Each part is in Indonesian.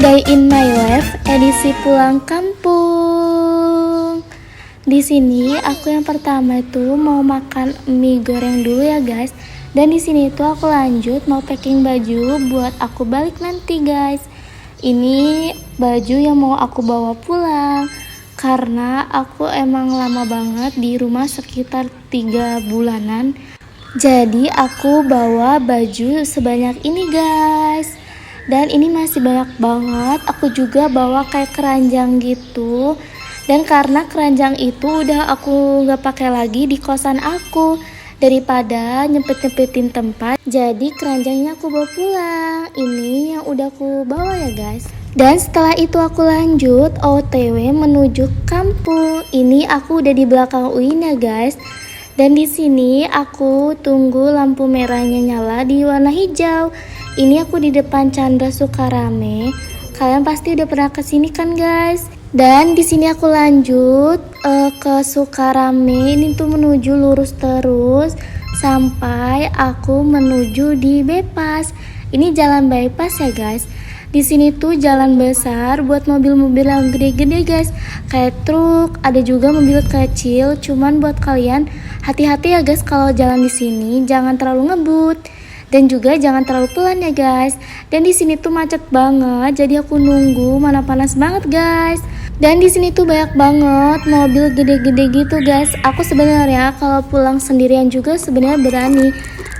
Day in my life edisi pulang kampung. Di sini aku yang pertama itu mau makan mie goreng dulu ya guys. Dan di sini itu aku lanjut mau packing baju buat aku balik nanti guys. Ini baju yang mau aku bawa pulang karena aku emang lama banget di rumah sekitar 3 bulanan. Jadi aku bawa baju sebanyak ini guys. Dan ini masih banyak banget. Aku juga bawa kayak keranjang gitu. Dan karena keranjang itu udah aku gak pakai lagi di kosan aku, daripada nyempet-nyempetin tempat, jadi keranjangnya aku bawa pulang. Ini yang udah aku bawa ya guys. Dan setelah itu aku lanjut OTW menuju kampung. Ini aku udah di belakang UIN ya guys. Dan di sini aku tunggu lampu merahnya nyala di warna hijau. Ini aku di depan Chandra Sukarame. Kalian pasti udah pernah kesini kan guys? Dan di sini aku lanjut ke Sukarame. Ini tuh menuju lurus terus sampai aku menuju di bypass. Ini jalan bypass ya guys. Di sini tuh jalan besar buat mobil-mobil yang gede-gede guys, kayak truk, ada juga mobil kecil. Cuman buat kalian hati-hati ya guys kalau jalan di sini, jangan terlalu ngebut dan juga jangan terlalu pelan ya guys. Dan di sini tuh macet banget, jadi aku nunggu, mana panas banget guys. Dan di sini tuh banyak banget mobil gede-gede gitu guys. Aku sebenarnya kalau pulang sendirian juga sebenarnya berani.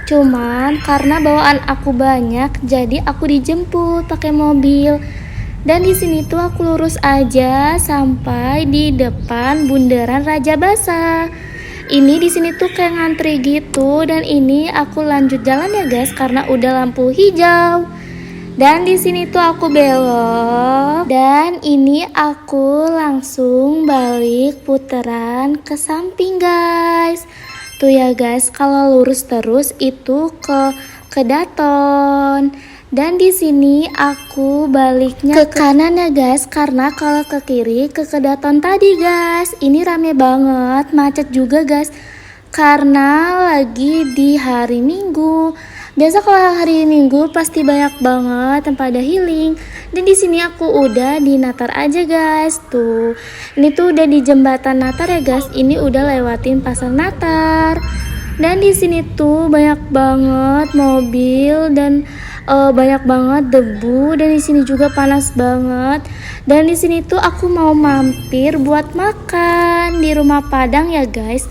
Cuman karena bawaan aku banyak, jadi aku dijemput pakai mobil. Dan di sini tuh aku lurus aja sampai di depan Bundaran Raja Basa. Ini di sini tuh kayak ngantri gitu, dan ini aku lanjut jalan ya guys karena udah lampu hijau. Dan di sini tuh aku belok, dan ini aku langsung balik putaran ke samping guys. Tuh ya guys, kalau lurus terus itu ke Daton. Dan di sini aku baliknya ke kanan ya guys, karena kalau ke kiri ke Daton tadi guys. Ini rame banget, macet juga guys, karena lagi di hari Minggu. Biasa kalau hari Minggu pasti banyak banget tempat ada healing. Dan di sini aku udah di Natar aja guys. Tuh, ini tuh udah di jembatan Natar ya guys. Ini udah lewatin pasar Natar. Dan di sini tuh banyak banget mobil dan banyak banget debu, dan di sini juga panas banget. Dan di sini tuh aku mau mampir buat makan di Rumah Padang ya guys.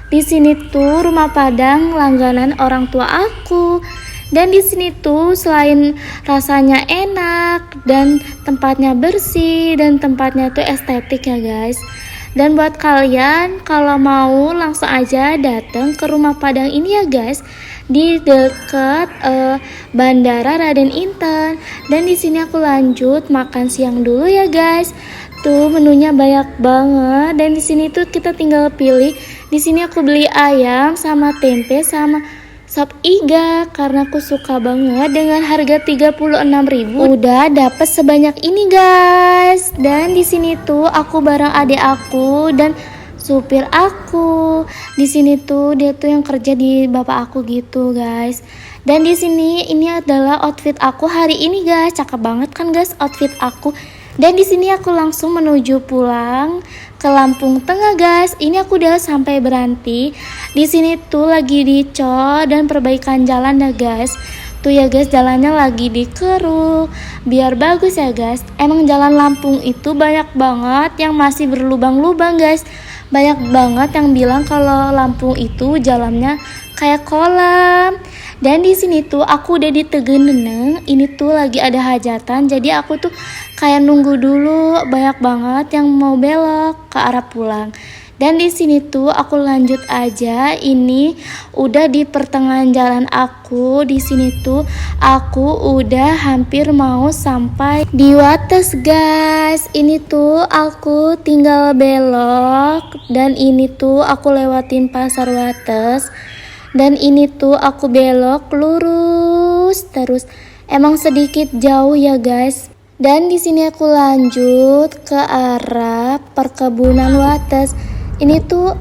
Di sini tuh Rumah Padang langganan orang tua aku. Dan di sini tuh selain rasanya enak dan tempatnya bersih dan tempatnya tuh estetik ya guys. Dan buat kalian kalau mau langsung aja datang ke Rumah Padang ini ya guys, di dekat Bandara Raden Inten. Dan di sini aku lanjut makan siang dulu ya guys. Tuh menunya banyak banget, dan di sini tuh kita tinggal pilih. Di sini aku beli ayam sama tempe sama sop iga karena aku suka banget. Dengan harga 36.000 udah dapet sebanyak ini guys. Dan di sini tuh aku bareng adik aku dan supir aku. Di sini tuh dia tuh yang kerja di bapak aku gitu guys. Dan di sini ini adalah outfit aku hari ini guys. Cakep banget kan guys outfit aku. Dan di sini aku langsung menuju pulang ke Lampung Tengah guys. Ini aku udah sampai berhenti. Di sini tuh lagi dicor dan perbaikan jalan ya guys. Tuh ya guys, jalannya lagi dikeruk biar bagus ya guys. Emang jalan Lampung itu banyak banget yang masih berlubang-lubang guys. Banyak banget yang bilang kalau Lampung itu jalannya kayak kolam. Dan di sini tuh aku udah di Tegeneneng. Ini tuh lagi ada hajatan, jadi aku tuh kayak nunggu dulu. Banyak banget yang mau belok ke arah pulang. Dan di sini tuh aku lanjut aja. Ini udah di pertengahan jalan aku. Di sini tuh aku udah hampir mau sampai di Wates guys. Ini tuh aku tinggal belok, dan ini tuh aku lewatin pasar Wates. Dan ini tuh aku belok lurus terus. Emang sedikit jauh ya guys. Dan di sini aku lanjut ke arah perkebunan Wates. Ini tuh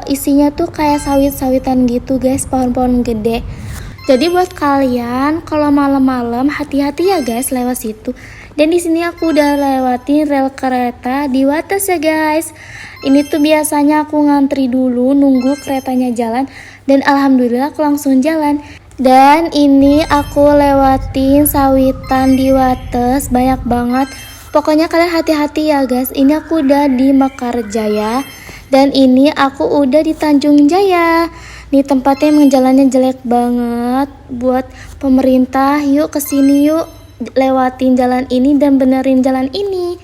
isinya tuh kayak sawit-sawitan gitu guys, pohon-pohon gede. Jadi buat kalian kalau malam-malam hati-hati ya guys lewat situ. Dan di sini aku udah lewatin rel kereta di Wates ya guys. Ini tuh biasanya aku ngantri dulu nunggu keretanya jalan, dan alhamdulillah aku langsung jalan. Dan ini aku lewatin sawitan di Wates, banyak banget. Pokoknya kalian hati-hati ya guys. Ini aku udah di Mekarjaya, dan ini aku udah di Tanjung Jaya. Nih tempatnya emang jalannya jelek banget. Buat pemerintah, yuk kesini yuk, lewatin jalan ini dan benerin jalan ini.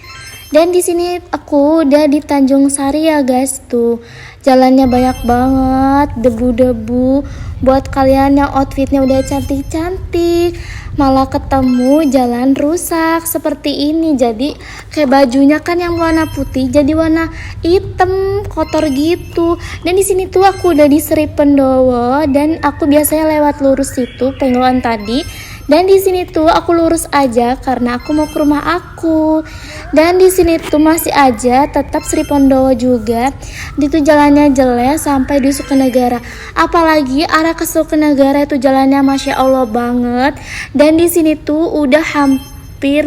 Dan di sini aku udah di Tanjung Sari ya guys, tuh jalannya banyak banget debu-debu. Buat kalian yang outfitnya udah cantik-cantik, malah ketemu jalan rusak seperti ini. Jadi kayak bajunya kan yang warna putih jadi warna hitam, kotor gitu. Dan di sini tuh aku udah di Sri Pendowo, dan aku biasanya lewat lurus itu pengeluaran tadi. Dan di sini tuh aku lurus aja karena aku mau ke rumah aku. Dan di sini tuh masih aja tetap Sri Pendowo juga. Itu jalannya jelek sampai di Sukenegara. Apalagi arah ke Sukenegara itu jalannya masya Allah banget. Dan di sini tuh udah hampir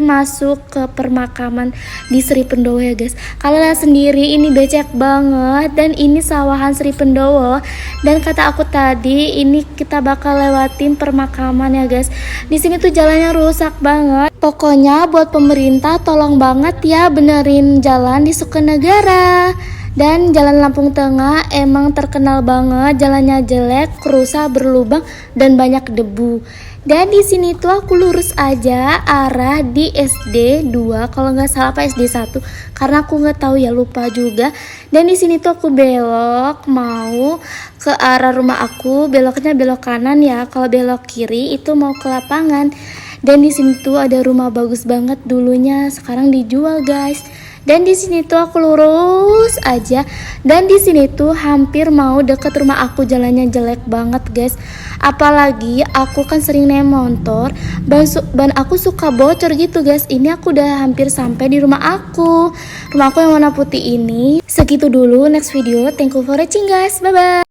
masuk ke permakaman di Sri Pendowo ya guys. Kalian lihat sendiri ini becek banget, dan ini sawahan Sri Pendowo. Dan kata aku tadi ini kita bakal lewatin permakaman ya guys. Di sini tuh jalannya rusak banget. Pokoknya buat pemerintah tolong banget ya benerin jalan di Sukenegara. Dan jalan Lampung Tengah emang terkenal banget jalannya jelek, rusak, berlubang, dan banyak debu. Dan di sini tuh aku lurus aja arah di SD 2 kalau nggak salah, apa SD 1 karena aku nggak tahu ya, lupa juga. Dan di sini tuh aku belok mau ke arah rumah aku, beloknya belok kanan ya. Kalau belok kiri itu mau ke lapangan. Dan di sini tuh ada rumah bagus banget dulunya, sekarang dijual guys. Dan di sini tuh aku lurus aja, dan di sini tuh hampir mau deket rumah aku, jalannya jelek banget guys. Apalagi aku kan sering naik motor, ban aku suka bocor gitu guys. Ini aku udah hampir sampai di rumah aku. Rumah aku yang warna putih ini. Segitu dulu, next video. Thank you for watching guys, bye bye.